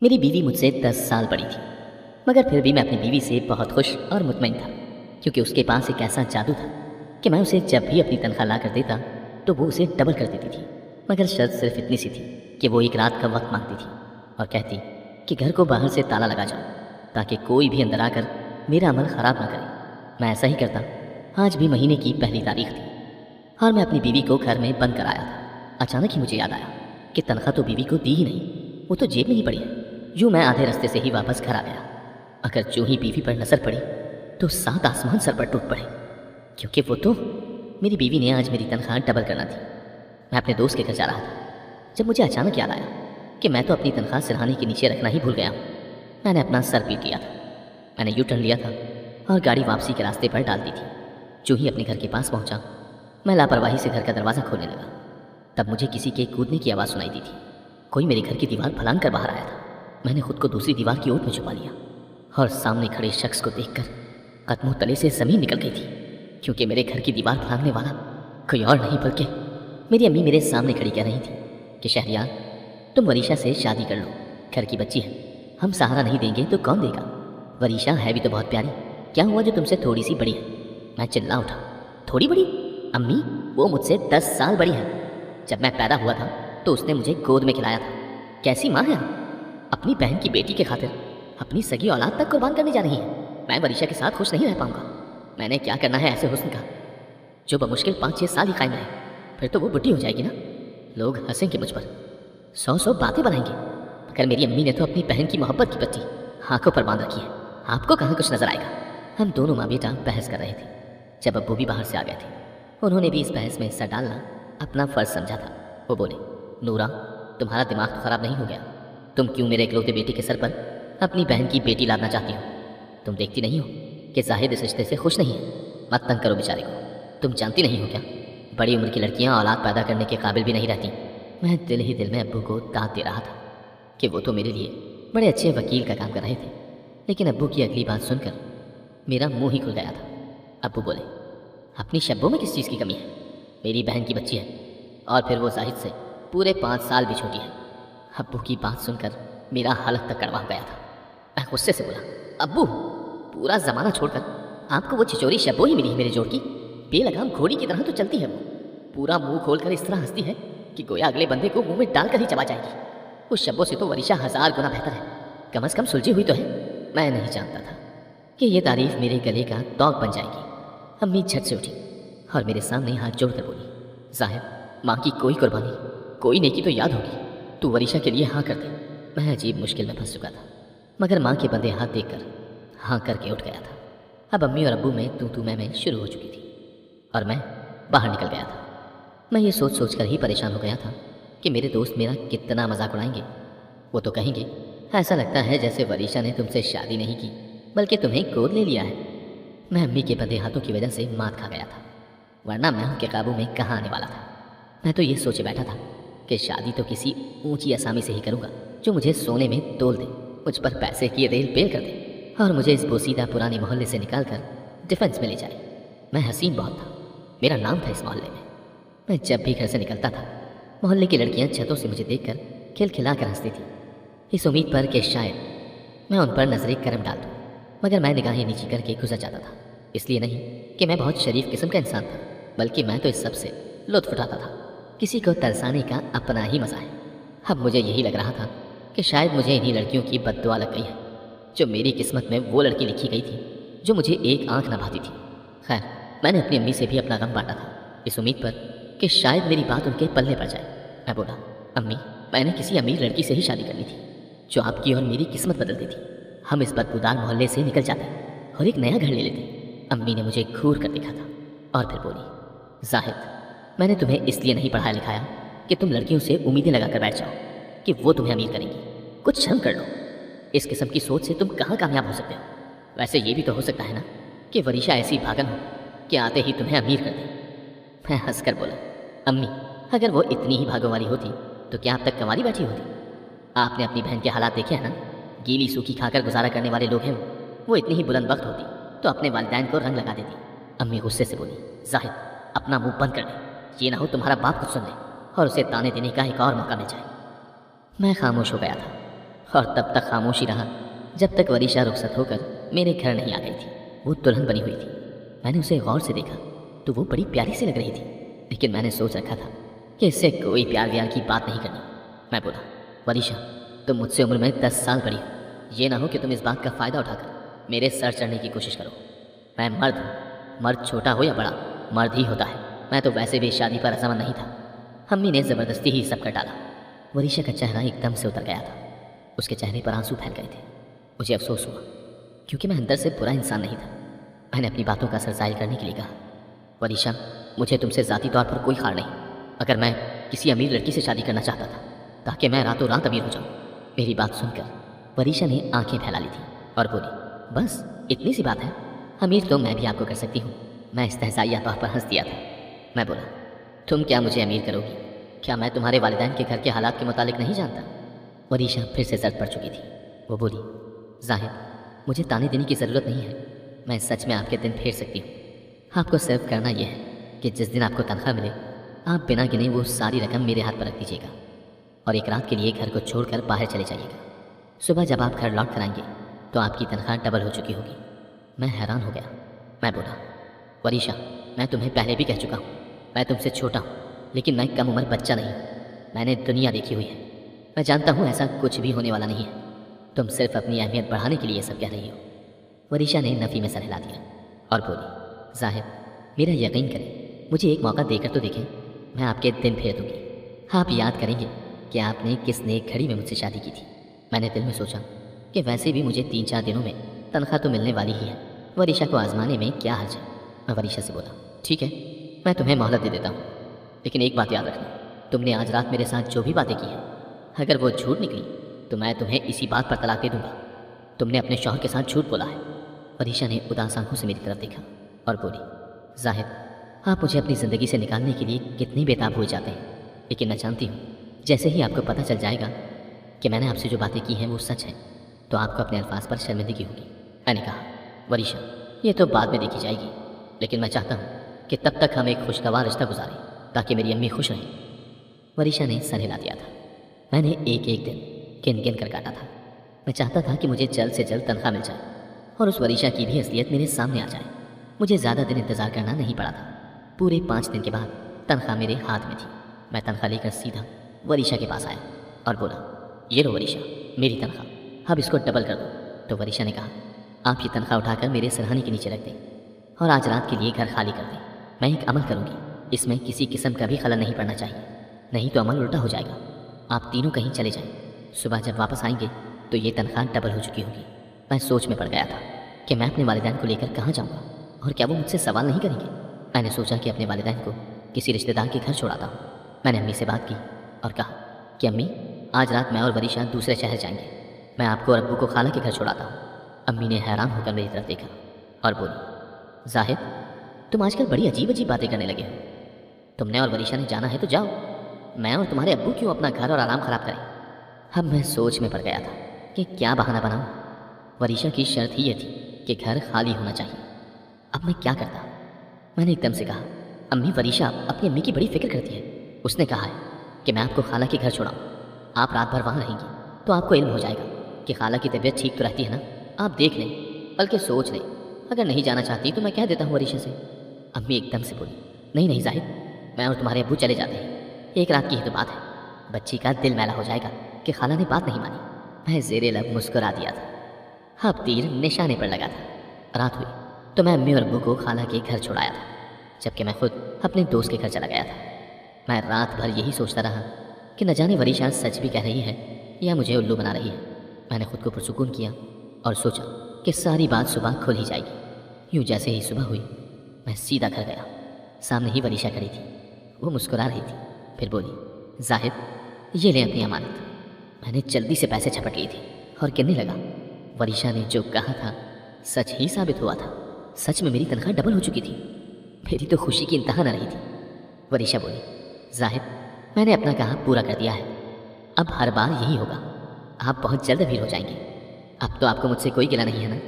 मेरी बीवी मुझसे 10 साल बड़ी थी, मगर फिर भी मैं अपनी बीवी से बहुत खुश और मुतमईन था, क्योंकि उसके पास एक ऐसा जादू था कि मैं उसे जब भी अपनी तनख्वाह ला कर देता तो वो उसे डबल कर देती थी। मगर शर्त सिर्फ इतनी सी थी कि वो एक रात का वक्त मांगती थी और कहती कि घर को बाहर से ताला लगा जाओ, ताकि कोई भी अंदर आकर मेरा अमल ख़राब ना करे। मैं ऐसा ही करता। आज भी महीने की पहली तारीख थी और मैं अपनी बीवी को घर में बंद कर आया था। अचानक ही मुझे याद आया कि तनख्वाह तो बीवी को दी ही नहीं, वो तो जेब में ही पड़ी है। यूँ मैं आधे रास्ते से ही वापस घर आ गया। अगर जो ही बीवी पर नजर पड़ी तो 7 आसमान सर पर टूट पड़े, क्योंकि वो तो मेरी बीवी ने आज मेरी तनख्वाह डबल करना थी। मैं अपने दोस्त के घर जा रहा था जब मुझे अचानक याद आया कि मैं तो अपनी तनख्वाह सिरहाने के नीचे रखना ही भूल गया हूँ। मैंने अपना सर पीट लिया था। मैंने यू टर्न लिया था और गाड़ी वापसी के रास्ते पर डाल दी थी। जो ही अपने घर के पास पहुंचा, मैं लापरवाही से घर का दरवाज़ा खोलने लगा। तब मुझे किसी के कूदने की आवाज़ सुनाई दी थी। कोई मेरे घर की दीवार फलांग कर बाहर आया था। मैंने खुद को दूसरी दीवार की ओट में छुपा लिया और सामने खड़े शख्स को देखकर कदमों तले से ज़मीन निकल गई थी, क्योंकि मेरे घर की दीवार फलांगने वाला कोई और नहीं बल्कि मेरी अम्मी मेरे सामने खड़ी कह रही थी कि शहरियार, तुम वरीशा से शादी कर लो, घर की बच्ची है, हम सहारा नहीं देंगे तो कौन देगा। वरीशा है भी तो बहुत प्यारी, क्या हुआ जो तुमसे थोड़ी सी बड़ी है। मैं चिल्ला उठा, थोड़ी बड़ी? अम्मी, वो मुझसे 10 साल बड़ी है। जब मैं पैदा हुआ था तो उसने मुझे गोद में खिलाया था। कैसी माँ है आप? अपनी बहन की बेटी के खातिर अपनी सगी औलाद तक कुर्बान करने जा रही है। मैं वरीशा के साथ खुश नहीं रह पाऊंगा। मैंने क्या करना है ऐसे हुस्न का जो बमुश्किल 5-6 साल ही कायम रहे, फिर तो वो बुढ़ी हो जाएगी ना। लोग हंसेंगे मुझ पर, 100 बातें बनाएंगे, मगर मेरी अम्मी ने तो अपनी बहन की मोहब्बत की पत्ती आंखों पर बांध रखी है। आपको कहाँ कुछ नजर आएगा। हम दोनों माँ बेटा बहस कर रहे थे जब अब्बू भी बाहर से आ गए थे। उन्होंने भी इस बहस में हिस्सा डालना अपना फर्ज समझा था। वो बोले, नूरा, तुम्हारा दिमाग तो खराब नहीं हो गया? तुम क्यों मेरे इकलौते बेटे के सर पर अपनी बहन की बेटी लादना चाहती हो? तुम देखती नहीं हो कि जाहिद इस रिश्ते से खुश नहीं है? मत तंग करो बेचारे को। तुम जानती नहीं हो क्या, बड़ी उम्र की लड़कियां औलाद पैदा करने के काबिल भी नहीं रहती। मैं दिल ही दिल में अब्बू को दाद दे रहा था कि वो तो मेरे लिए बड़े अच्छे वकील का काम कर रहे थे, लेकिन अब्बू की अगली बात सुनकर मेरा मुंह ही खुल गया था। अब्बू बोले, अपनी शब्बों में किस चीज़ की कमी है? मेरी बहन की बच्ची है और फिर वो जाहिद से पूरे 5 साल भी छोटी है। अब्बू की बात सुनकर मेरा हालत तक कड़वा हो गया था। मैं गुस्से से बोला, अब्बू, पूरा ज़माना छोड़कर आपको वो छिचोरी शब्बो ही मिली है मेरे जोड़ की। बेलगाम घोड़ी की तरह तो चलती है वो, पूरा मुंह खोलकर इस तरह हंसती है कि गोया अगले बंदे को मुंह में डालकर ही चबा जाएगी। उस शब्बों से तो वरीशा 1000 गुना बेहतर है, कम से कम सुलझी हुई तो है। मैं नहीं जानता था कि ये तारीफ मेरे गले का तौक बन जाएगी। अम्मी झट से उठी और मेरे सामने हाथ जोड़कर बोली, जाहिद, माँ की कोई कुर्बानी, कोई नेकी तो याद होगी, तू वरीशा के लिए हाँ कर दे। मैं अजीब मुश्किल में फंस चुका था, मगर माँ के बंदे हाथ देखकर हाँ करके उठ गया था। अब अम्मी और अब्बू में तू मैं शुरू हो चुकी थी और मैं बाहर निकल गया था। मैं ये सोच सोच कर ही परेशान हो गया था कि मेरे दोस्त मेरा कितना मजाक उड़ाएंगे। वो तो कहेंगे, ऐसा लगता है जैसे वरीशा ने तुमसे शादी नहीं की बल्कि तुम्हें गोद ले लिया है। मैं अम्मी के बंधे हाथों की वजह से मात खा गया था, वरना मैं उनके काबू में कहाँ आने वाला था। मैं तो ये सोचे बैठा था कि शादी तो किसी ऊंची असामी से ही करूँगा जो मुझे सोने में तोल दे, मुझ पर पैसे की रेल पेल कर दे और मुझे इस बोसीदा पुराने मोहल्ले से निकाल कर डिफेंस में ले जाए। मैं हसीन बहुत था, मेरा नाम था इस मोहल्ले में। मैं जब भी घर से निकलता था, मोहल्ले की लड़कियां छतों से मुझे देखकर खिलखिला कर हंसती थी, इस उम्मीद पर कि शायद मैं उन पर नजरें करम डाल दूँ। मगर मैं निगाहें नीची करके गुजर जाता था, इसलिए नहीं कि मैं बहुत शरीफ किस्म का इंसान था, बल्कि मैं तो इस सब से लुत्फ उठाता था। किसी को तरसाने का अपना ही मजा है। अब मुझे यही लग रहा था कि शायद मुझे इन्हीं लड़कियों की बद्दुआ लग गई है, जो मेरी किस्मत में वो लड़की लिखी गई थी जो मुझे एक आंख न भाती थी। खैर, मैंने अपनी अम्मी से भी अपना गम बांटा था, इस उम्मीद पर कि शायद मेरी बात उनके पल्ले पड़ जाए। मैं बोला, अम्मी, मैंने किसी अमीर लड़की से ही शादी करनी थी जो आपकी और मेरी किस्मत बदल देती। हम इस बदबूदार मोहल्ले से निकल जाते और एक नया घर ले लेते। अम्मी ने मुझे घूर कर देखा था और फिर बोली, जाहिद, मैंने तुम्हें इसलिए नहीं पढ़ाया लिखाया कि तुम लड़कियों से उम्मीदें लगा कर बैठ जाओ कि वो तुम्हें अमीर करेंगी। कुछ शर्म कर लो। इस किस्म की सोच से तुम कहाँ कामयाब हो सकते हो। वैसे ये भी तो हो सकता है ना कि वरीशा ऐसी भागन हो कि आते ही तुम्हें अमीर कर दे। मैं हंसकर बोला, अम्मी, अगर वो इतनी ही भागों वाली होती तो क्या अब तक कंवारी बैठी होती? आपने अपनी बहन के हालात देखे हैं ना, गीली सूखी खाकर गुजारा करने वाले लोग हैं वो इतनी ही बुलंद वक्त होती तो अपने वालिदैन को रंग लगा देती। अम्मी गुस्से से बोली, जाहिद, अपना मुंह बंद कर ले, ये ना हो तुम्हारा बाप कुछ सुन ले और उसे ताने देने का एक और मौका मिल जाए। मैं खामोश हो गया था। और तब तक खामोशी रहा जब तक वरीशा रुखसत होकर मेरे घर नहीं आ गई थी। वो दुल्हन बनी हुई थी। मैंने उसे गौर से देखा तो वो बड़ी प्यारी सी लग रही थी, लेकिन मैंने सोच रखा था कि इससे कोई प्यार व्यार की बात नहीं करनी। मैं बोला, वरीशा तुम मुझसे उम्र में 10 साल बड़ी हो, ये ना हो कि तुम इस बात का फ़ायदा उठाकर मेरे सर चढ़ने की कोशिश करो। मैं मर्द हूँ, मर्द छोटा हो या बड़ा मर्द ही होता है। मैं तो वैसे भी शादी पर रज़ामंद नहीं था। अम्मी ने ज़बरदस्ती ही सब कर डाला। वरीशा का चेहरा एकदम से उतर गया था। उसके चेहरे पर आंसू फैल गए थे। मुझे अफसोस हुआ क्योंकि मैं अंदर से बुरा इंसान नहीं था। मैंने अपनी बातों का असर ज़ाहिर करने के लिए कहा, वरीशा मुझे तुमसे ज़ाती तौर पर कोई खार नहीं, अगर मैं किसी अमीर लड़की से शादी करना चाहता था ताकि मैं रातों रात अमीर हो जाऊँ। मेरी बात सुनकर वरीशा ने आंखें फैला ली थी और बोली, बस इतनी सी बात है, अमीर तो मैं भी आपको कर सकती हूँ। मैं इस्तेहज़ाइया तौर पर हंस दिया था। मैं बोला, तुम क्या मुझे अमीर करोगी? क्या मैं तुम्हारे वालिदैन के घर के हालात के मुतालिक नहीं जानता? वरीशा फिर से जर्द पड़ चुकी थी। वो बोली, जाहिद मुझे ताने देने की ज़रूरत नहीं है, मैं सच में आपके दिन फेर सकती हूँ। आपको सिर्फ करना यह है कि जिस दिन आपको तनख्वाह मिले आप बिना गिने वो सारी रकम मेरे हाथ पर रख दीजिएगा और एक रात के लिए घर को छोड़कर बाहर चले जाइएगा। सुबह जब आप घर लौट कर आएंगे तो आपकी तनख्वाह डबल हो चुकी होगी। मैं हैरान हो गया। मैं बोला, वरीशा मैं तुम्हें पहले भी कह चुका हूँ, मैं तुमसे छोटा हूँ लेकिन मैं कम उम्र बच्चा नहीं हूँ। मैंने दुनिया देखी हुई है, मैं जानता हूँ ऐसा कुछ भी होने वाला नहीं है। तुम सिर्फ अपनी अहमियत बढ़ाने के लिए ये सब कह रही हो। वरीशा ने नफ़ी में सर हिला दिया और बोली, जाहिद मेरा यकीन करें, मुझे एक मौका देकर तो देखें, मैं आपके दिन फेर दूँगी। आप याद करेंगे कि आपने किस नेक घड़ी में मुझसे शादी की थी। मैंने दिल में सोचा कि वैसे भी मुझे 3-4 दिनों में तनख्वाह तो मिलने वाली ही है, वरीशा को आजमाने में क्या हर्ज है। मैं वरीशा से बोला, ठीक है मैं तुम्हें मोहलत दे देता हूँ, लेकिन एक बात याद रखना, तुमने आज रात मेरे साथ जो भी बातें की हैं अगर वो झूठ निकली तो मैं तुम्हें इसी बात पर तलाक दे दूँगा। तुमने अपने शौहर के साथ झूठ बोला है। वरीशा ने उदास आंखों से मेरी तरफ देखा और बोली, जाहिद आप मुझे अपनी ज़िंदगी से निकालने के लिए कितने बेताब हुए जाते हैं, लेकिन मैं जानती हूँ जैसे ही आपको पता चल जाएगा कि मैंने आपसे जो बातें की हैं वो सच है तो आपको अपने अल्फाज पर शर्मिंदगी होगी। मैंने कहा, वरीशा ये तो बाद में देखी जाएगी, लेकिन मैं चाहता हूँ कि तब तक हम एक खुशगवार रिश्ता गुजारें ताकि मेरी अम्मी खुश रहें। वरीशा ने सर हिला दिया था। मैंने एक एक दिन गिन गिन कर काटा था। मैं चाहता था कि मुझे जल्द से जल्द तनख्वाह मिल जाए और उस वरीशा की भी असलियत मेरे सामने आ जाए। मुझे ज़्यादा दिन इंतज़ार करना नहीं पड़ा था। पूरे 5 दिन के बाद तनख्वाह मेरे हाथ में थी। मैं तनख्वाह लेकर सीधा वरीशा के पास आया और बोला, ये लो वरीशा मेरी तनख्वाह, अब इसको डबल कर दो। तो वरीशा ने कहा, आप ये तनख्वाह उठाकर मेरे सरहाने के नीचे रख दें और आज रात के लिए घर खाली कर दें। मैं एक अमल करूँगी, इसमें किसी किस्म का भी खलल नहीं पड़ना चाहिए, नहीं तो अमल उल्टा हो जाएगा। आप तीनों कहीं चले जाएं, सुबह जब वापस आएंगे तो ये तनख्वाह डबल हो चुकी होगी। मैं सोच में पड़ गया था कि मैं अपने वालिदैन को लेकर कहाँ जाऊँगा और क्या वो मुझसे सवाल नहीं करेंगे। मैंने सोचा कि अपने वालिदैन को किसी रिश्तेदार के घर छोड़ाता हूँ। मैंने अम्मी से बात की और कहा कि अम्मी आज रात मैं और वरीशा दूसरे शहर जाएंगे, मैं आपको और अब्बू को खाला के घर छोड़ाता हूँ। अम्मी ने हैरान होकर मेरी तरफ देखा और बोली, जाहिद तुम आजकल बड़ी अजीब अजीब बातें करने लगे हो। तुमने और वरीशा ने जाना है तो जाओ, मैं और तुम्हारे अब्बू क्यों अपना घर और आराम ख़राब करें। अब मैं सोच में पड़ गया था कि क्या बहाना बनाऊँ। वरीशा की शर्त ही ये थी कि घर खाली होना चाहिए। अब मैं क्या करता। मैंने एकदम से कहा, अम्मी वरीशा अपनी अम्मी की बड़ी फिक्र करती है, उसने कहा है कि मैं आपको खाला के घर छोड़ाऊँ, आप रात भर वहाँ रहेंगी तो आपको इल्म हो जाएगा कि खाला की तबीयत ठीक तो रहती है ना। आप देख लें, बल्कि सोच लें, अगर नहीं जाना चाहती तो मैं कह देता हूँ वरीशा से। अम्मी एकदम से बोली, नहीं नहीं जाहिद, मैं और तुम्हारे अब्बू चले जाते हैं, एक रात की ही तो बात है, बच्ची का दिल मैला हो जाएगा कि खाला ने बात नहीं मानी। मैं ज़ेरे लब मुस्कुरा दिया था। अब तीर निशाने पर लगा था। रात हुई तो मैं अम्मी और अब्बू को खाला के घर छोड़ाया था, जबकि मैं खुद अपने दोस्त के घर चला गया था। मैं रात भर यही सोचता रहा कि न जाने वरीशा सच भी कह रही है या मुझे उल्लू बना रही है। मैंने खुद को पुरसुकून किया और सोचा कि सारी बात सुबह खुल ही जाएगी। यूँ जैसे ही सुबह हुई मैं सीधा घर गया। सामने ही वरीशा खड़ी थी, वो मुस्कुरा रही थी। फिर बोली, जाहिद ये ले अपनी अमानत। मैंने जल्दी से पैसे झपट लिए थे और गिनने लगा। वरीशा ने जो कहा था सच ही साबित हुआ था। सच में मेरी तनख्वाह डबल हो चुकी थी। मेरी तो खुशी की इंतहा न रही थी। वरीशा बोली, जाहिद मैंने अपना कहा पूरा कर दिया है, अब हर बार यही होगा। आप बहुत जल्द अमीर हो जाएंगे। अब तो आपको मुझसे कोई गिला नहीं है ना,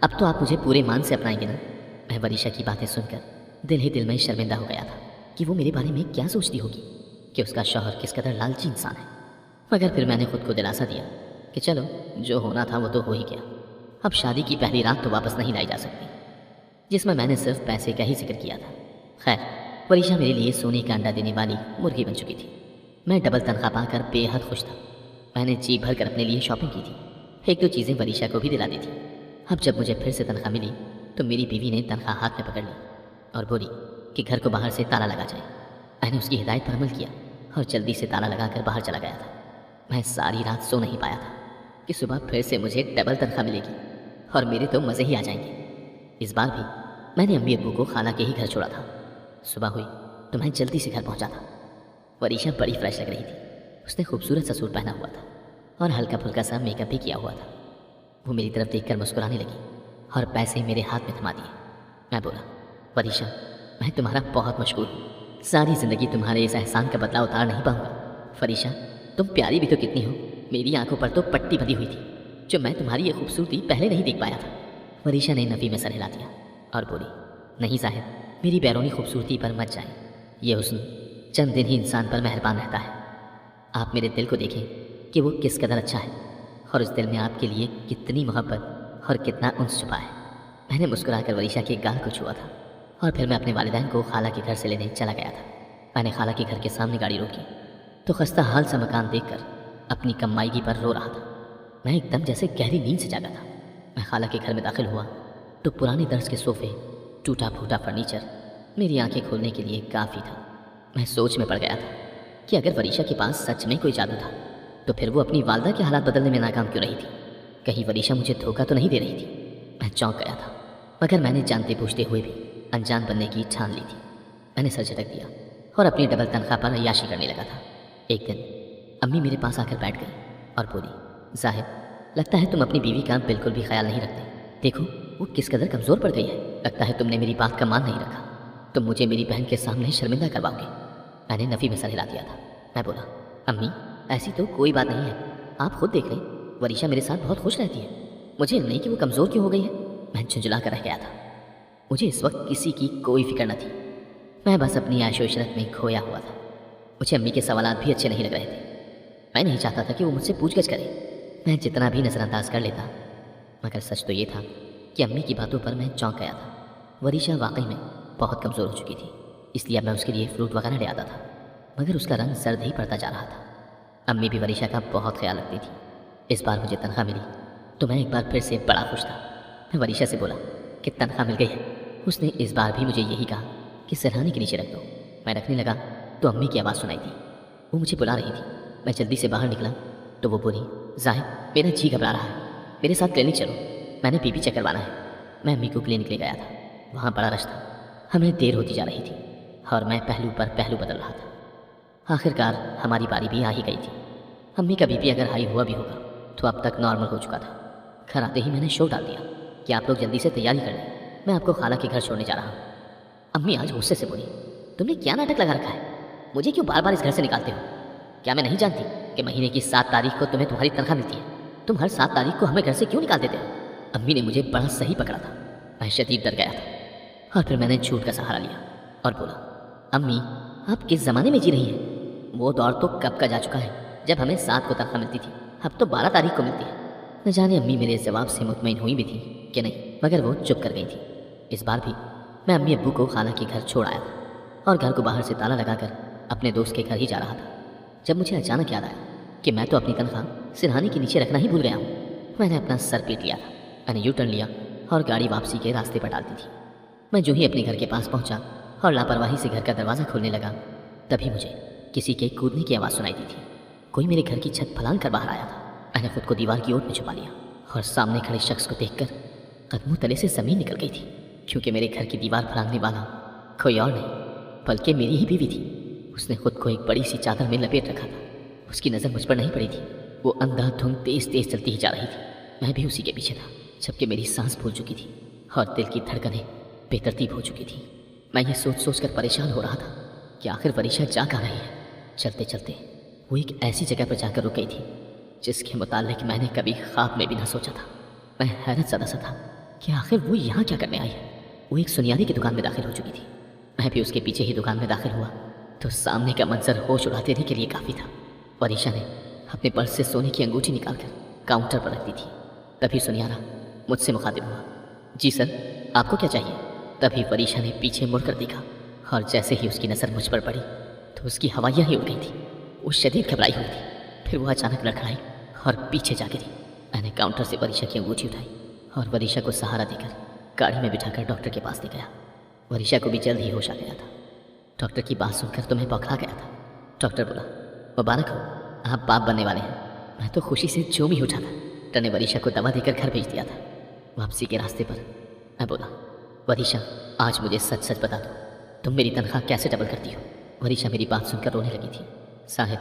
अब तो आप मुझे पूरे मान से अपनाएंगे ना। मैं वरीशा की बातें सुनकर दिल ही दिल में शर्मिंदा हो गया था कि वो मेरे बारे में क्या सोचती होगी, कि उसका शौहर किस कदर लालची इंसान है। मगर फिर मैंने खुद को दिलासा दिया کہ چلو جو ہونا تھا وہ تو ہو ہی گیا، اب شادی کی پہلی رات تو واپس نہیں لائی جا سکتی، جس میں نے صرف پیسے کا ہی ذکر کیا تھا۔ خیر، وریشہ میرے لیے سونے کا انڈا دینے والی مرغی بن چکی تھی۔ میں ڈبل تنخواہ پا کر بے حد خوش تھا۔ میں نے جی بھر کر اپنے لیے شاپنگ کی تھی، ایک دو چیزیں وریشہ کو بھی دلا دی تھی۔ اب جب مجھے پھر سے تنخواہ ملی تو میری بیوی نے تنخواہ ہاتھ میں پکڑ لی اور بولی کہ گھر کو باہر سے تالا لگا جائے۔ میں نے اس کی ہدایت پر عمل کیا اور جلدی سے تالا لگا کر باہر چلا گیا تھا۔ میں ساری رات سو نہیں پایا تھا کہ صبح پھر سے مجھے ڈبل تنخواہ ملے گی اور میرے تو مزے ہی آ جائیں گے۔ اس بار بھی میں نے امی ابو کو خالہ کے ہی گھر چھوڑا تھا۔ صبح ہوئی تو میں جلدی سے گھر پہنچا تھا۔ وریشہ بڑی فریش لگ رہی تھی۔ اس نے خوبصورت سا سوٹ پہنا ہوا تھا اور ہلکا پھلکا سا میک اپ بھی کیا ہوا تھا۔ وہ میری طرف دیکھ کر مسکرانے لگی اور پیسے میرے ہاتھ میں تھما دیے۔ میں بولا، وریشہ میں تمہارا بہت مشغول ہوں، ساری زندگی تمہارے اس احسان کا بدلہ اتار نہیں پاؤں گا۔ وریشہ تم پیاری بھی تو کتنی ہو، میری آنکھوں پر تو پٹی بندھی ہوئی تھی جو میں تمہاری یہ خوبصورتی پہلے نہیں دیکھ پایا تھا۔ وریشہ نے نفی میں سر ہلا دیا اور بولی، نہیں زاہد، میری بیرونی خوبصورتی پر مت جائیں، یہ حسن چند دن ہی انسان پر مہربان رہتا ہے۔ آپ میرے دل کو دیکھیں کہ وہ کس قدر اچھا ہے اور اس دل میں آپ کے لیے کتنی محبت اور کتنا انس چھپا ہے۔ میں نے مسکرا کر وریشہ کے گال کو چھوا تھا اور پھر میں اپنے والدین کو خالہ کے گھر سے لینے چلا گیا تھا۔ میں نے خالہ کے گھر کے سامنے گاڑی روکی تو خستہ حال سا مکان دیکھ کر اپنی کمائیگی پر رو رہا تھا۔ میں ایک دم جیسے گہری نیند سے جاگا تھا۔ میں خالہ کے گھر میں داخل ہوا تو پرانے درس کے صوفے، ٹوٹا پھوٹا فرنیچر میری آنکھیں کھولنے کے لیے کافی تھا۔ میں سوچ میں پڑ گیا تھا کہ اگر وریشہ کے پاس سچ میں کوئی جادو تھا تو پھر وہ اپنی والدہ کے حالات بدلنے میں ناکام کیوں رہی تھی؟ کہیں وریشہ مجھے دھوکہ تو نہیں دے رہی تھی؟ میں چونک گیا تھا، مگر میں نے جانتے بوجھتے ہوئے بھی انجان بننے کی ٹھان لی تھی۔ میں نے سر جھٹک دیا اور اپنی ڈبل تنخواہ پر عیاشی کرنے لگا تھا۔ ایک دن امی میرے پاس آ کر بیٹھ گئی اور بولی، زاہد لگتا ہے تم اپنی بیوی کا بالکل بھی خیال نہیں رکھتے، دیکھو وہ کس قدر کمزور پڑ گئی ہے، لگتا ہے تم نے میری بات کا مان نہیں رکھا، تم مجھے میری بہن کے سامنے شرمندہ کرواؤ گے۔ میں نے نفی میں سر ہلا دیا تھا۔ میں بولا، امی ایسی تو کوئی بات نہیں ہے، آپ خود دیکھ لیں، وریشہ میرے ساتھ بہت خوش رہتی ہے، مجھے علم نہیں کہ وہ کمزور کیوں ہو گئی ہے۔ میں جھنجھلا کر رہ گیا تھا۔ مجھے اس وقت کسی کی کوئی فکر نہ تھی، میں بس اپنی عیش و عشرت میں کھویا ہوا تھا۔ مجھے امی کے سوالات بھی اچھے نہیں لگ رہے تھے۔ میں نہیں چاہتا تھا کہ وہ مجھ سے پوچھ گچھ کرے، میں جتنا بھی نظر انداز کر لیتا، مگر سچ تو یہ تھا کہ امی کی باتوں پر میں چونک گیا تھا۔ وریشہ واقعی میں بہت کمزور ہو چکی تھی، اس لیے اب میں اس کے لیے فروٹ وغیرہ لے آتا تھا، مگر اس کا رنگ زرد ہی پڑتا جا رہا تھا۔ امی بھی وریشہ کا بہت خیال رکھتی تھی۔ اس بار مجھے تنخواہ ملی تو میں ایک بار پھر سے بڑا خوش تھا۔ میں وریشہ سے بولا کہ تنخواہ مل گئی ہے۔ اس نے اس بار بھی مجھے یہی کہا کہ سرہانے کے نیچے رکھ دو۔ میں رکھنے لگا تو امی کی آواز سنائی تھی، وہ مجھے بلا رہی تھی۔ میں جلدی سے باہر نکلا تو وہ بولی، زاہد میرا جی گھبرا رہا ہے، میرے ساتھ کلینک چلو، میں نے پی چیک کروانا ہے۔ میں امی کو کلینک لے گیا تھا، وہاں بڑا رش تھا، ہمیں دیر ہوتی جا رہی تھی اور میں پہلو پر پہلو بدل رہا تھا۔ آخر کار ہماری باری بھی آ ہی گئی تھی۔ امی کا بی پی اگر ہائی ہوا بھی ہوگا تو اب تک نارمل ہو چکا تھا۔ گھر آتے ہی میں نے شور ڈال دیا کہ آپ لوگ جلدی سے تیاری کر لیں، میں آپ کو خالہ کے گھر چھوڑنے جا رہا ہوں۔ امی آج غصے سے بولی، تم نے کیا ناٹک لگا رکھا ہے، مجھے کیوں بار بار اس گھر سے نکالتے ہو؟ کیا میں نہیں جانتی کہ مہینے کی 7 تاریخ کو تمہیں تمہاری تنخواہ ملتی ہے؟ تم ہر 7 تاریخ کو ہمیں گھر سے کیوں نکال دیتے ہو؟ امی نے مجھے بڑا صحیح پکڑا تھا، میں شدید ڈر گیا تھا اور پھر میں نے جھوٹ کا سہارا لیا اور بولا، امی آپ کس زمانے میں جی رہی ہیں؟ وہ دور تو کب کا جا چکا ہے جب ہمیں 7 کو تنخواہ ملتی تھی، اب تو 12 تاریخ کو ملتی ہے۔ نہ جانے امی میرے جواب سے مطمئن ہوئی بھی تھی کہ نہیں، مگر وہ چپ کر گئی تھی۔ اس بار بھی میں امی ابو کو خالہ کے گھر چھوڑ آیا تھا اور گھر کو باہر سے تالا لگا کر اپنے دوست کے گھر ہی جا رہا تھا، جب مجھے اچانک یاد آیا کہ میں تو اپنی تنخواہ سرہانے کے نیچے رکھنا ہی بھول گیا ہوں۔ میں نے اپنا سر پیٹ لیا تھا، میں نے یو ٹرن لیا اور گاڑی واپسی کے راستے پر ڈالتی تھی۔ میں جو ہی اپنے گھر کے پاس پہنچا اور لاپرواہی سے گھر کا دروازہ کھولنے لگا، تبھی مجھے کسی کے کودنے کی آواز سنائی دی تھی۔ کوئی میرے گھر کی چھت پھلانگ کر باہر آیا تھا۔ میں نے خود کو دیوار کی اوٹ میں چھپا لیا اور سامنے کھڑے شخص کو دیکھ کر قدموں تلے سے زمین نکل گئی تھی، کیونکہ میرے گھر کی دیوار پھلانگنے والا کوئی اور نہیں بلکہ میری ہی بیوی تھی۔ اس نے خود کو ایک بڑی سی چادر میں لپیٹ رکھا تھا، اس کی نظر مجھ پر نہیں پڑی تھی، وہ اندھا دھند تیز تیز چلتی ہی جا رہی تھی۔ میں بھی اسی کے پیچھے تھا، جبکہ میری سانس پھول چکی تھی اور دل کی دھڑکنیں بے ترتیب ہو چکی تھی۔ میں یہ سوچ سوچ کر پریشان ہو رہا تھا کہ آخر وریشہ جا کہاں رہی ہے۔ چلتے چلتے وہ ایک ایسی جگہ پر جا کر رک گئی تھی جس کے متعلق میں نے کبھی خواب میں بھی نہ سوچا تھا۔ میں حیرت زدہ سا تھا کہ آخر وہ یہاں کیا کرنے آئی ہے۔ وہ ایک سنیاری کی دکان میں داخل ہو چکی تھی، میں بھی اس کے پیچھے ہی دکان میں داخل ہوا تو سامنے کا منظر ہوش اڑا دینے کے لیے کافی تھا۔ وریشہ نے اپنے پرس سے سونے کی انگوٹھی نکال کر काउंटर पर रखती थी। तभी सुनियारा मुझसे मुखातिब हुआ, जी सर, आपको क्या चाहिए? तभी वरीशा ने पीछे मुड़कर देखा और जैसे ही उसकी नज़र मुझ पर पड़ी तो उसकी हवाइयाँ ही उड़ गई थी। वो शदीद घबराई हुई थी। फिर वो अचानक लड़खड़ाई और पीछे जा गिरी। मैंने काउंटर से वरीशा की अंगूठी उठाई और वरीशा को सहारा देकर गाड़ी में बिठाकर डॉक्टर के पास ले गया। वरीशा को भी जल्द ही होश आ गया था। डॉक्टर की बात सुनकर तो मैं बौखला गया था। डॉक्टर बोला, मुबारक हो, आप बाप बनने वाले हैं। मैं तो खुशी से झूम ही उठा था। डॉक्टर ने वरीशा को दवा देकर घर भेज दिया था। वापसी के रास्ते पर मैं बोला, वरीशा, आज मुझे सच सच बता दो, तुम मेरी तनख्वाह कैसे डबल करती हो? वरीशा मेरी बात सुनकर रोने लगी थी। साहिब,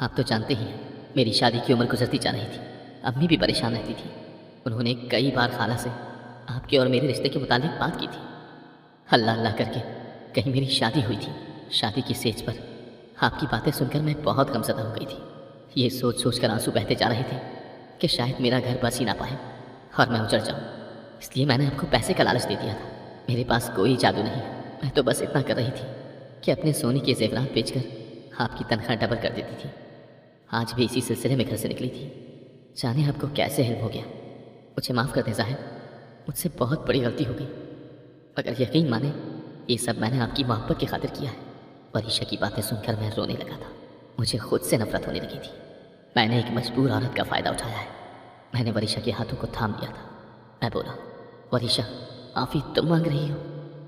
आप तो जानते ही हैं, मेरी शादी की उम्र गुजरती जा रही थी। अम्मी भी परेशान रहती थी। उन्होंने कई बार खाला से आपके और मेरे रिश्ते के मुतालिक बात की थी। अल्लाह अल्लाह करके कहीं मेरी शादी हुई थी। शादी की सेज पर आपकी बातें सुनकर मैं बहुत गमज़दा हो गई थी। ये सोच सोच कर आंसू बहते जा रहे थे कि शायद मेरा घर बस ही ना पाए और मैं उजड़ जाऊँ। इसलिए मैंने आपको पैसे का लालच दे दिया था। मेरे पास कोई जादू नहीं, मैं तो बस इतना कर रही थी कि अपने सोने के जेवरात बेचकर आपकी तनख्वाह डबल कर देती थी। आज भी इसी सिलसिले में घर से निकली थी। जाने आपको कैसे हेल्प हो गया। मुझे माफ़ कर दें साहब, मुझसे बहुत बड़ी गलती हो गई। मगर यकीन माने, ये सब मैंने आपकी मोहब्बत की खातिर किया है। वरीशा की बातें सुनकर मैं रोने लगा था। मुझे खुद से नफरत होने लगी थी। मैंने एक मजबूर औरत का फ़ायदा उठाया है। मैंने वरीशा के हाथों को थाम लिया था। मैं बोला, वरीशा, माफ़ी तुम मांग रही हो?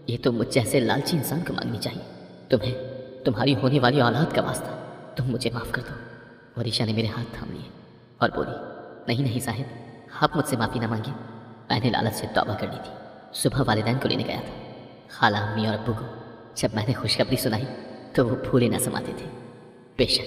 ये तो मुझ जैसे लालची इंसान को मांगनी चाहिए। तुम्हें तुम्हारी होने वाली औलाद का वास्ता, तुम मुझे माफ़ कर दो। वरीशा ने मेरे हाथ थाम लिए और बोली, नहीं नहीं साहिब, आप मुझसे माफ़ी ना मांगिए। मैंने लालच से तौबा कर ली थी। सुबह वालिदैन को लेने गया था। खाला, अम्मी और अब्बू को जब मैंने खुशखबरी सुनाई तो वो फूले न समाते थे। बेशक